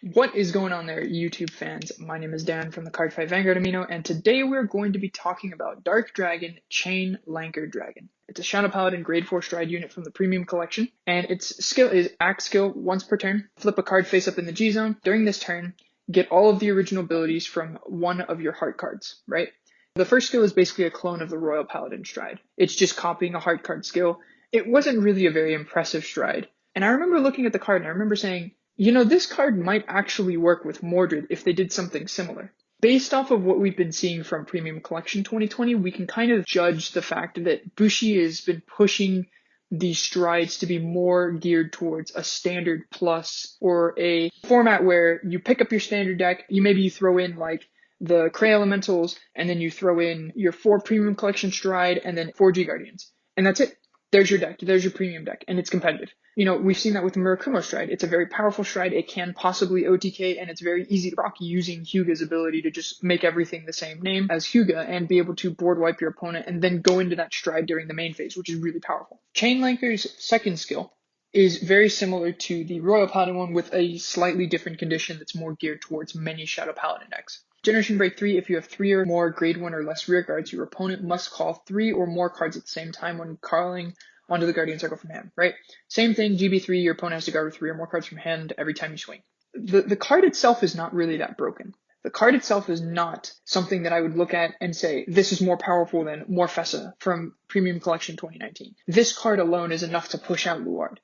What is going on there, YouTube fans? My name is Dan from the Cardfight Vanguard Amino, and today we're going to be talking about Dark Dragon Chain Lanker Dragon. It's a Shadow Paladin grade 4 stride unit from the Premium Collection, and its skill is act skill once per turn. Flip a card face up in the G zone. During this turn, get all of the original abilities from one of your heart cards, right? The first skill is basically a clone of the Royal Paladin stride. It's just copying a heart card skill. It wasn't really a very impressive stride. And I remember looking at the card and I remember saying, this card might actually work with Mordred if they did something similar. Based off of what we've been seeing from Premium Collection 2020, we can kind of judge the fact that Bushi has been pushing these strides to be more geared towards a standard plus or a format where you pick up your standard deck, maybe you throw in like the Cray Elementals, and then you throw in your 4 Premium Collection stride and then 4 G Guardians. And that's it. There's your deck. There's your premium deck, and it's competitive. We've seen that with the Murakumo stride. It's a very powerful stride. It can possibly OTK, and it's very easy to proc using Hyuga's ability to just make everything the same name as Hyuga and be able to board wipe your opponent and then go into that stride during the main phase, which is really powerful. Chain Lanker's second skill is very similar to the Royal Paladin one with a slightly different condition that's more geared towards many Shadow Paladin decks. Generation Break 3, if you have 3 or more grade 1 or less rear guards, your opponent must call 3 or more cards at the same time when calling onto the Guardian Circle from hand, right? Same thing, GB3, your opponent has to guard with 3 or more cards from hand every time you swing. The card itself is not really that broken. The card itself is not something that I would look at and say, this is more powerful than Morfessa from Premium Collection 2019. This card alone is enough to push out Luard.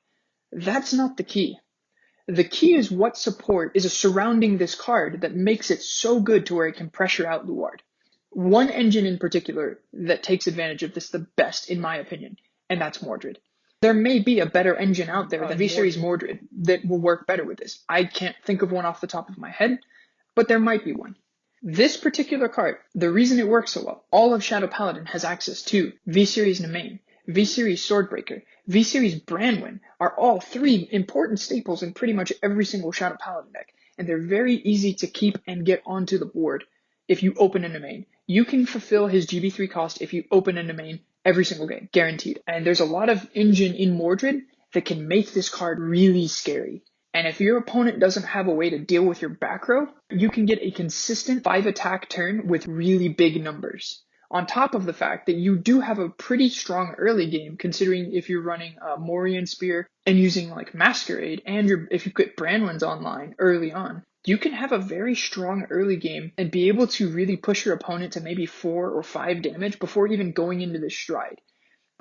That's not the key. The key is what support is surrounding this card that makes it so good to where it can pressure out Luard. One engine in particular that takes advantage of this the best, in my opinion, and that's Mordred. There may be a better engine out there than V-Series Mordred that will work better with this. I can't think of one off the top of my head, but there might be one. This particular card, the reason it works so well, all of Shadow Paladin has access to V-Series Nemain, V-Series Swordbreaker, V-Series Branwen are all 3 important staples in pretty much every single Shadow Paladin deck, and they're very easy to keep and get onto the board if you open a Nemain. You can fulfill his GB3 cost if you open a Nemain every single game, guaranteed. And there's a lot of engine in Mordred that can make this card really scary. And if your opponent doesn't have a way to deal with your back row, you can get a consistent 5 attack turn with really big numbers. On top of the fact that you do have a pretty strong early game, considering if you're running a Morian Spear and using like Masquerade, and if you get Branwen's online early on, you can have a very strong early game and be able to really push your opponent to maybe 4 or 5 damage before even going into this stride.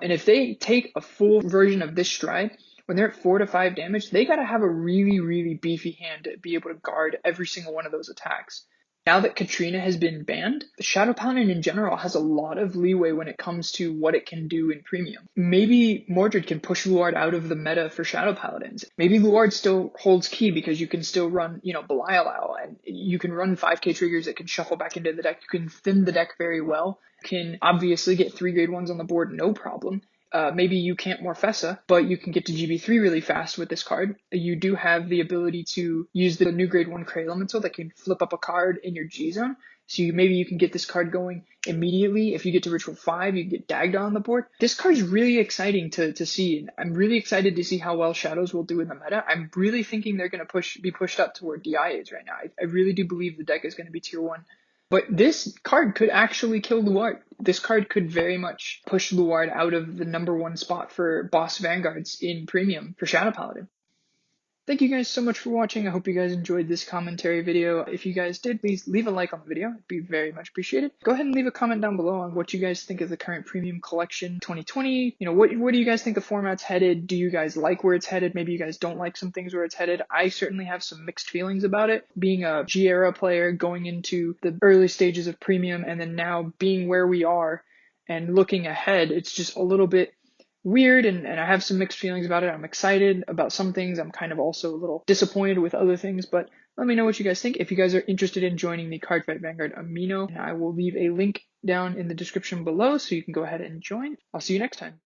And if they take a full version of this stride, when they're at 4 to 5 damage, they gotta have a really, really beefy hand to be able to guard every single one of those attacks. Now that Katrina has been banned, the Shadow Paladin in general has a lot of leeway when it comes to what it can do in Premium. Maybe Mordred can push Luard out of the meta for Shadow Paladins. Maybe Luard still holds key because you can still run, Belial, and you can run 5k triggers that can shuffle back into the deck. You can thin the deck very well. You can obviously get 3 grade 1s on the board, no problem. Maybe you can't Morfessa, but you can get to GB3 really fast with this card. You do have the ability to use the new grade 1 Cray Elemental that can flip up a card in your G zone. So maybe you can get this card going immediately. If you get to Ritual 5, you can get Dagda on the board. This card's really exciting to see. And I'm really excited to see how well Shadows will do in the meta. I'm really thinking they're going to be pushed up to where DI is right now. I really do believe the deck is going to be tier 1. But this card could actually kill Luard. This card could very much push Luard out of the #1 spot for boss Vanguards in Premium for Shadow Paladin. Thank you guys so much for watching. I hope you guys enjoyed this commentary video. If you guys did, please leave a like on the video. It'd be very much appreciated. Go ahead and leave a comment down below on what you guys think of the current Premium Collection 2020. What do you guys think the format's headed? Do you guys like where it's headed? Maybe you guys don't like some things where it's headed. I certainly have some mixed feelings about it. Being a G-era player, going into the early stages of Premium, and then now being where we are and looking ahead, it's just a little bit weird, and I have some mixed feelings about it. I'm excited about some things. I'm kind of also a little disappointed with other things, but let me know what you guys think. If you guys are interested in joining the Cardfight Vanguard Amino, I will leave a link down in the description below so you can go ahead and join. I'll see you next time.